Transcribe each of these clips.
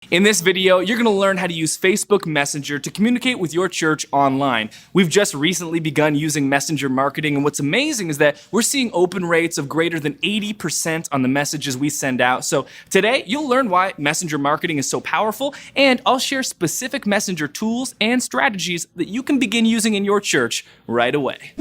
In this video, you're going to learn how to use Facebook Messenger to communicate with your church online. We've just recently begun using Messenger marketing, and what's amazing is that we're seeing open rates of greater than 80% on the messages we send out. So today, you'll learn why Messenger marketing is so powerful, and I'll share specific Messenger tools and strategies that you can begin using in your church right away.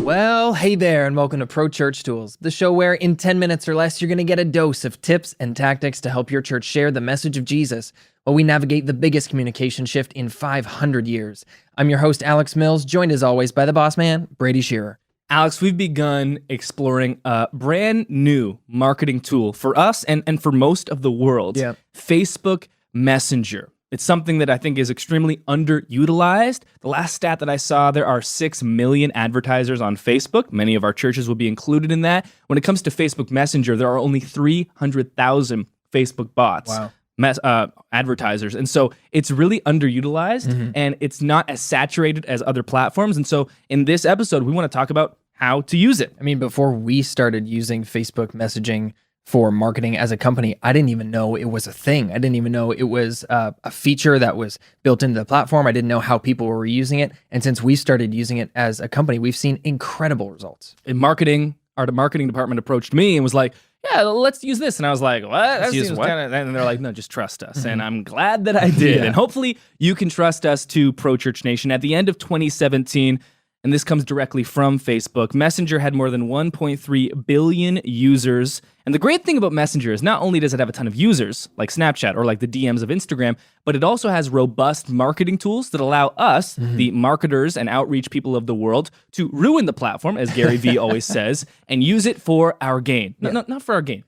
Well, hey there, and welcome to Pro Church Tools, the show where in 10 minutes or less, you're going to get a dose of tips and tactics to help your church share the message of Jesus while we navigate the biggest communication shift in 500 years. I'm your host, Alex Mills, joined as always by the boss man, Brady Shearer. Alex, we've begun exploring a brand new marketing tool for us and for most of the world, Facebook Messenger. It's something that I think is extremely underutilized. The last stat that I saw, there are 6 million advertisers on Facebook. Many of our churches will be included in that. When it comes to Facebook Messenger, there are only 300,000 Facebook bots. Wow. Advertisers. And so it's really underutilized and it's not as saturated as other platforms. And so in this episode, we want to talk about how to use it. I mean, before we started using Facebook messaging for marketing as a company, I didn't even know it was a thing. I didn't even know it was a feature that was built into the platform. I didn't know how people were using it. And since we started using it as a company, we've seen incredible results. In marketing, our marketing department approached me and was like, yeah, let's use this. And I was like, what? That seems kinda... And they're like, no, just trust us. And I'm glad that I did. And hopefully you can trust us too, Pro Church Nation. At the end of 2017, and this comes directly from Facebook, Messenger had more than 1.3 billion users. And the great thing about Messenger is not only does it have a ton of users, like Snapchat or like the DMs of Instagram, but it also has robust marketing tools that allow us, the marketers and outreach people of the world, to ruin the platform, as Gary Vee always says, and use it for our gain. No, not for our gain.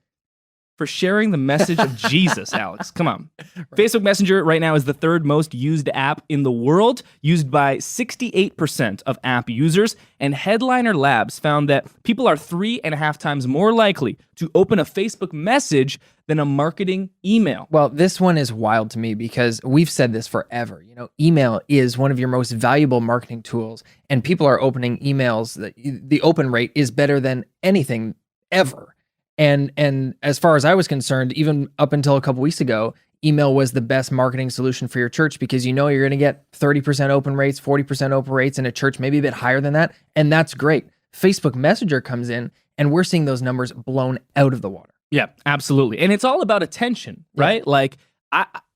For sharing the message of Jesus, Alex. Come on. Right. Facebook Messenger right now is the third most used app in the world, used by 68% of app users. And Headliner Labs found that people are 3.5 times more likely to open a Facebook message than a marketing email. Well, this one is wild to me because we've said this forever. You know, email is one of your most valuable marketing tools, and people are opening emails. The open rate is better than anything ever. And as far as I was concerned, even up until a couple weeks ago, email was the best marketing solution for your church because you know you're going to get 30% open rates, 40% open rates in a church, maybe a bit higher than that. And that's great. Facebook Messenger comes in and we're seeing those numbers blown out of the water. Yeah, absolutely. And it's all about attention, right? Yeah. Like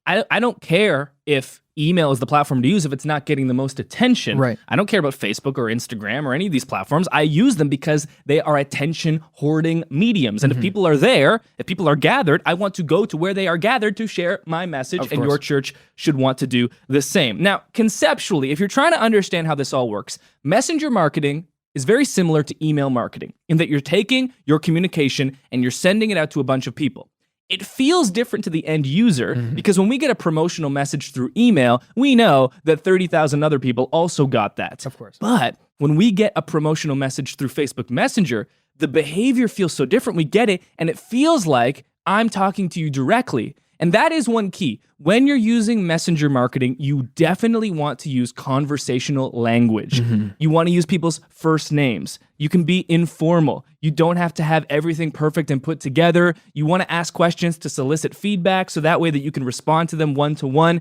I don't care if email is the platform to use if it's not getting the most attention. Right. I don't care about Facebook or Instagram or any of these platforms. I use them because they are attention hoarding mediums. And if people are there, if people are gathered, I want to go to where they are gathered to share my message, and your church should want to do the same. Now, conceptually, if you're trying to understand how this all works, messenger marketing is very similar to email marketing in that you're taking your communication and you're sending it out to a bunch of people. It feels different to the end user because when we get a promotional message through email, we know that 30,000 other people also got that. Of course. But when we get a promotional message through Facebook Messenger, the behavior feels so different. We get it, and it feels like I'm talking to you directly. And that is one key. When you're using messenger marketing, you definitely want to use conversational language. You want to use people's first names. You can be informal. You don't have to have everything perfect and put together. You want to ask questions to solicit feedback so that way that you can respond to them one-to-one.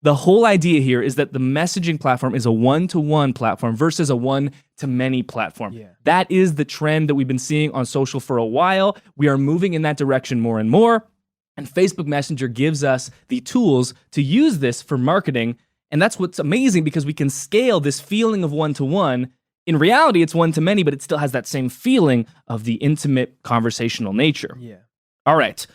The whole idea here is that the messaging platform is a one-to-one platform versus a one-to-many platform. Yeah. That is the trend that we've been seeing on social for a while. We are moving in that direction more and more. And Facebook Messenger gives us the tools to use this for marketing. And that's what's amazing because we can scale this feeling of one-to-one. In reality, it's one-to-many, but it still has that same feeling of the intimate conversational nature. Yeah. All right.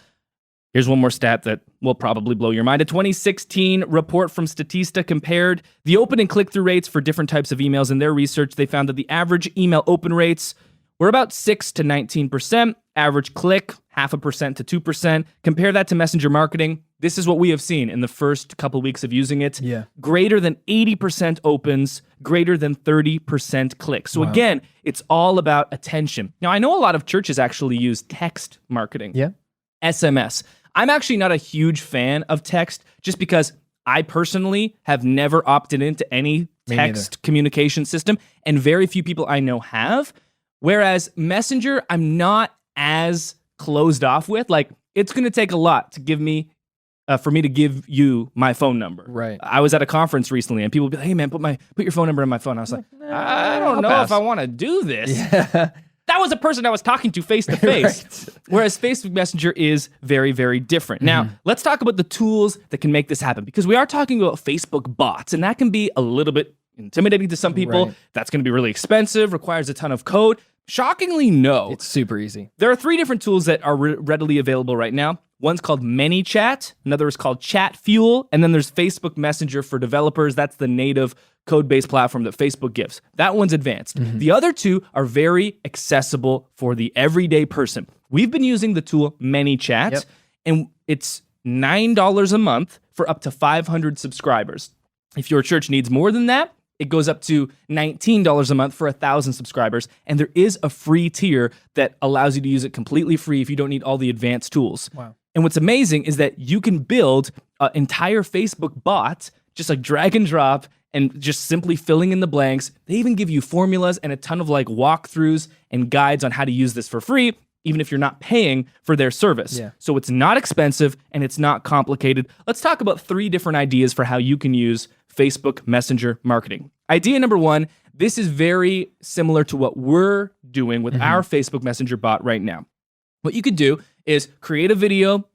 Here's one more stat that will probably blow your mind. A 2016 report from Statista compared the open and click-through rates for different types of emails. In their research, they found that the average email open rates were about 6 to 19%. Average click, 0.5% to 2%. Compare that to messenger marketing. This is what we have seen in the first couple weeks of using it. Yeah. Greater than 80% opens, greater than 30% clicks. So again, it's all about attention. Now, I know a lot of churches actually use text marketing. Yeah. SMS. I'm actually not a huge fan of text just because I personally have never opted into any text communication system, and very few people I know have. Whereas Messenger, I'm not as closed off with. Like, it's going to take a lot to give me for me to give you my phone number. Right. I was at a conference recently and people would be like, hey man, put your phone number in my phone. I was like, I don't know if I want to do this. Yeah. That was a person I was talking to face to face. Whereas Facebook Messenger is very, very different. Now, let's talk about the tools that can make this happen, because we are talking about Facebook bots, and that can be a little bit intimidating to some people. Right. That's going to be really expensive, requires a ton of code. Shockingly, no. It's super easy. There are 3 different tools that are readily available right now. One's called ManyChat, another is called Chat Fuel, and then there's Facebook Messenger for developers. That's the native code-based platform that Facebook gives. That one's advanced. The other 2 are very accessible for the everyday person. We've been using the tool ManyChat, and it's $9 a month for up to 500 subscribers. If your church needs more than that, it goes up to $19 a month for 1,000 subscribers. And there is a free tier that allows you to use it completely free if you don't need all the advanced tools. Wow. And what's amazing is that you can build an entire Facebook bot, just like drag and drop, and just simply filling in the blanks. They even give you formulas and a ton of like walkthroughs and guides on how to use this for free, even if you're not paying for their service. Yeah. So it's not expensive and it's not complicated. Let's talk about 3 different ideas for how you can use Facebook Messenger marketing. Idea number 1, this is very similar to what we're doing with our Facebook Messenger bot right now. What you could do is create a video,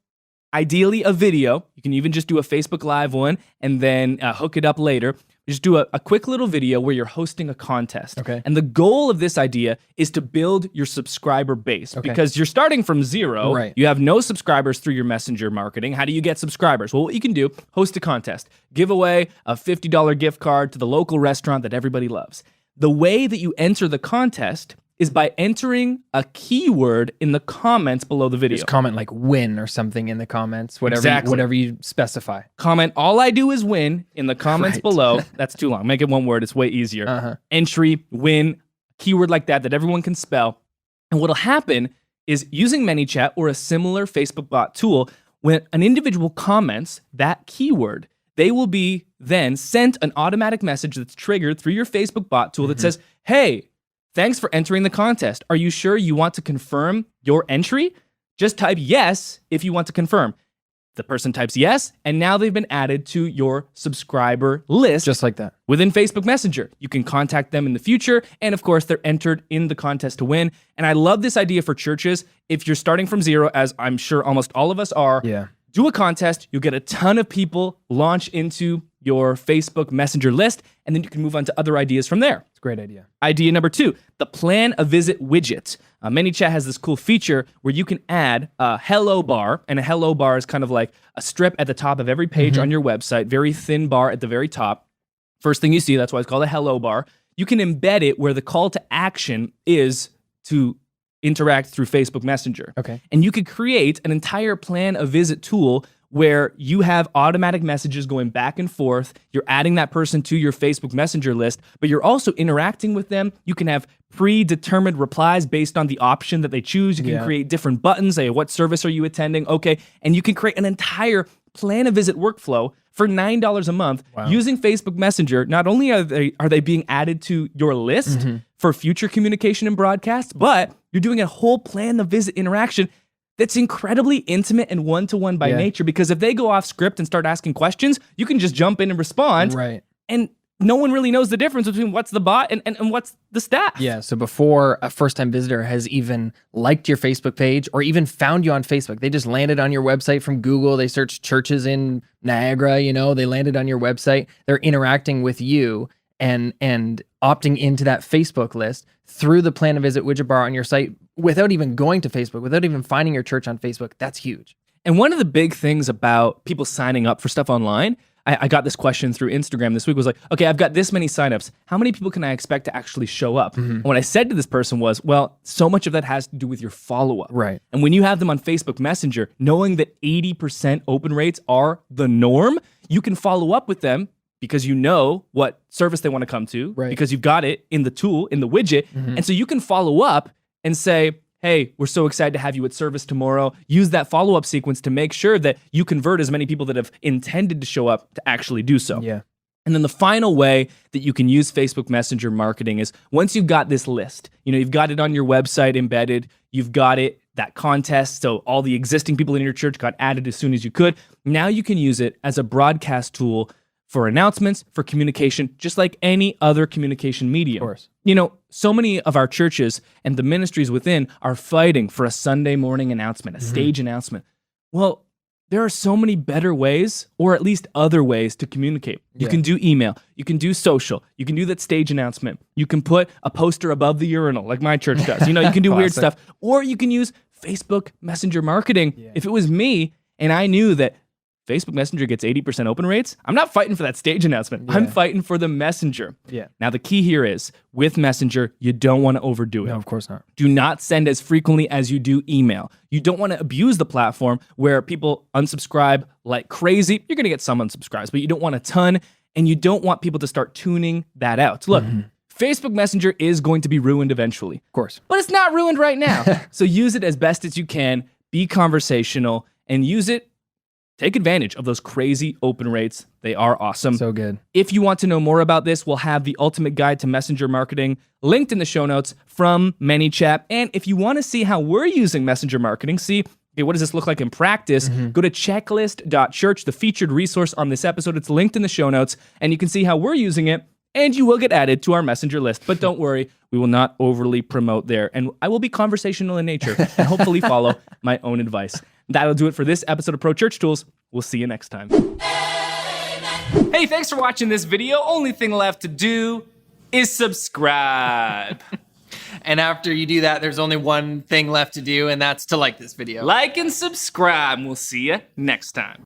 ideally a video. You can even just do a Facebook Live one and then hook it up later. Just do a quick little video where you're hosting a contest. Okay. And the goal of this idea is to build your subscriber base, because you're starting from 0. Right. You have no subscribers through your messenger marketing. How do you get subscribers? Well, what you can do, host a contest, give away a $50 gift card to the local restaurant that everybody loves. The way that you enter the contest is by entering a keyword in the comments below the video. Just comment like win or something in the comments, whatever, Exactly. whatever you specify. Comment, all I do is win in the comments Right. below. That's too long. Make it one word. It's way easier. Entry, win, keyword like that everyone can spell. And what'll happen is, using ManyChat or a similar Facebook bot tool, when an individual comments that keyword, they will be then sent an automatic message that's triggered through your Facebook bot tool that says, hey, thanks for entering the contest. Are you sure you want to confirm your entry? Just type yes if you want to confirm. The person types yes, and now they've been added to your subscriber list. Just like that. Within Facebook Messenger. You can contact them in the future, and of course, they're entered in the contest to win. And I love this idea for churches. If you're starting from 0, as I'm sure almost all of us are, do a contest. You'll get a ton of people launch into your Facebook Messenger list, and then you can move on to other ideas from there. It's a great idea. Idea number 2, the Plan a Visit widget. ManyChat has this cool feature where you can add a hello bar, and a hello bar is kind of like a strip at the top of every page on your website, very thin bar at the very top. First thing you see, that's why it's called a hello bar. You can embed it where the call to action is to interact through Facebook Messenger. Okay. And you could create an entire Plan a Visit tool where you have automatic messages going back and forth. You're adding that person to your Facebook Messenger list, but you're also interacting with them. You can have predetermined replies based on the option that they choose. You can create different buttons. Say, what service are you attending? Okay. And you can create an entire Plan a Visit workflow for $9 a month using Facebook Messenger. Not only are they being added to your list for future communication and broadcasts, but you're doing a whole Plan a Visit interaction that's incredibly intimate and one-to-one by nature, because if they go off script and start asking questions, you can just jump in and respond. Right. And no one really knows the difference between what's the bot and what's the staff. Yeah, so before a first-time visitor has even liked your Facebook page or even found you on Facebook, they just landed on your website from Google, they searched churches in Niagara, they landed on your website, they're interacting with you and opting into that Facebook list through the Plan a Visit widget bar on your site without even going to Facebook, without even finding your church on Facebook. That's huge. And one of the big things about people signing up for stuff online, I got this question through Instagram this week, was like, okay, I've got this many signups. How many people can I expect to actually show up? And what I said to this person was, well, so much of that has to do with your follow-up. Right. And when you have them on Facebook Messenger, knowing that 80% open rates are the norm, you can follow up with them because you know what service they want to come to, because you've got it in the tool, in the widget. And so you can follow up and say, hey, we're so excited to have you at service tomorrow. Use that follow-up sequence to make sure that you convert as many people that have intended to show up to actually do so. Yeah. And then the final way that you can use Facebook Messenger marketing is once you've got this list, you've got it on your website embedded, you've got it, that contest, so all the existing people in your church got added as soon as you could. Now you can use it as a broadcast tool for announcements, for communication, just like any other communication medium. Of course. So many of our churches and the ministries within are fighting for a Sunday morning announcement, a stage announcement. Well, there are so many better ways, or at least other ways, to communicate. You can do email, you can do social, you can do that stage announcement, you can put a poster above the urinal like my church does. You can do weird stuff, or you can use Facebook Messenger marketing. If it was me and I knew that Facebook Messenger gets 80% open rates, I'm not fighting for that stage announcement. I'm fighting for the Messenger. Now, the key here is, with Messenger, you don't want to overdo it. No, of course not. Do not send as frequently as you do email. You don't want to abuse the platform where people unsubscribe like crazy. You're going to get some unsubscribes, but you don't want a ton, and you don't want people to start tuning that out. Look, Facebook Messenger is going to be ruined eventually. Of course. But it's not ruined right now. So use it as best as you can, be conversational, and use it. Take advantage of those crazy open rates. They are awesome. So good. If you want to know more about this, we'll have the ultimate guide to messenger marketing linked in the show notes from ManyChat. And if you want to see how we're using messenger marketing, what does this look like in practice? Go to checklist.church, the featured resource on this episode. It's linked in the show notes, and you can see how we're using it, and you will get added to our messenger list. But don't worry, we will not overly promote there. And I will be conversational in nature and hopefully follow my own advice. That'll do it for this episode of Pro Church Tools. We'll see you next time. Hey, thanks for watching this video. Only thing left to do is subscribe. And after you do that, there's only one thing left to do, and that's to like this video. Like and subscribe. We'll see you next time.